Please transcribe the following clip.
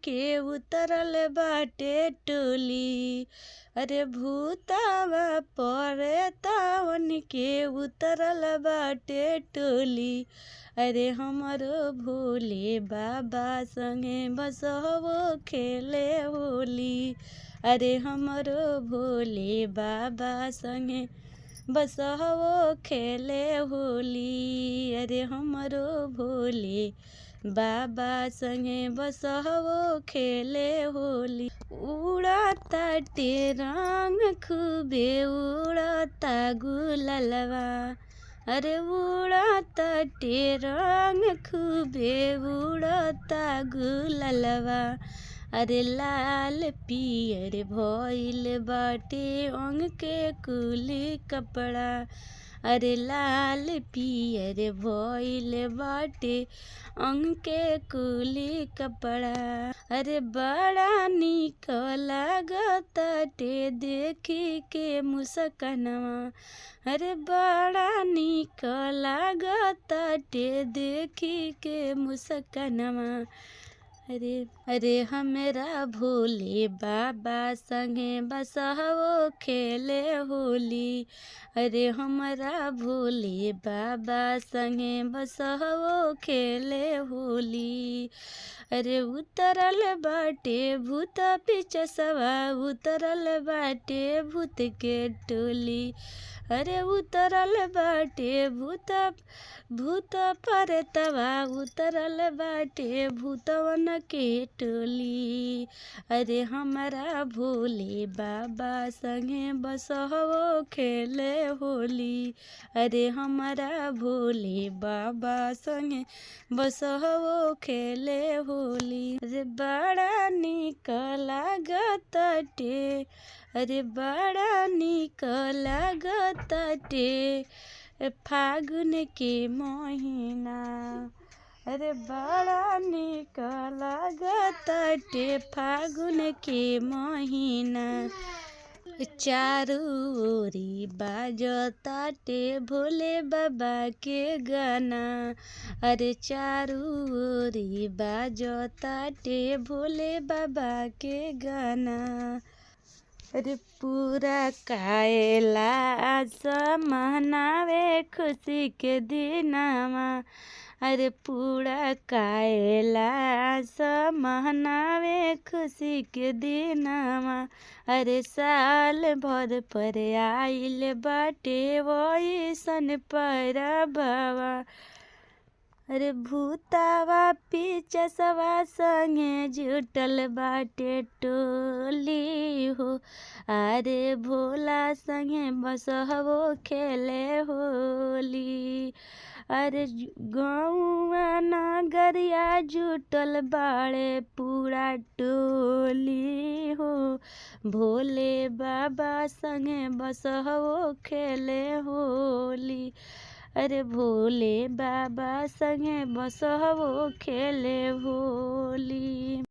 के उतरल बाटे टोली। अरे भूतावा प्रेतावन के उतरल बाटे टोली। अरे हमरो भोले बाबा संगे बसहबो खेले होली। अरे हमरो भोले बाबा संगे बसहबो खेले होली। अरे हमरो भोले बाबा संगे बसहबो खेले होली। उड़ताटे रंग खूबे उड़ता गुलालवा। अरे उड़ताटे रंग खूबे उड़ता गुलालवा। अरे लाल पियर भइल बाटे अंग के कुली कपड़ा। अरे लाल पियर भइल बाटे अंग के कुली कपड़ा। अरे बड़ा निक लागताटे देखी के मुस्कानवा। अरे बड़ा निक लागताटे देखी के मुस्कानवा। अरे हमरा भोले बाबा संगे बसहबो खेले होली। अरे हमरा भोले बाबा संगे बसहबो खेले होली। अरे उतरल बाटे भूत पिचसवा उतरल बाटे भूत के टोली। अरे उतरल बाटे भूत प्रेतवा उतरल बाटे भूतवन के टोली। अरे हमरा भोले बाबा संगे बसहबो खेले होली। अरे हमरा भोले बाबा संगे बसहबो खेले होली। अरे बड़ा निक लागताटे। अरे बड़ा निक लागताटे फागुन के महीना। अरे बड़ा निक लागताटे फागुन के महीना। चारू ओरी बाजताटे भोले बाबा के गाना। अरे चारू ओरी बाजताटे भोले बाबा के गाना। अरे पूरा कैलाश मनावे खुशी के दिनमा। अरे पूरा कैलाश मनावे खुशी के दिनमा। अरे साल भर पर आइल बाटे वैसन परबवा। अरे भूतावा पिचसवा संगे जुटल बाटे टोली हो। अरे भोला संगे बसहबो खेले होली। अरे गौआ नगरिया जुटल बाड़े पूरा टोली हो। भोले बाबा संगे बसहबो खेले होली। अरे भोले बाबा संगे बसहबो खेले होली।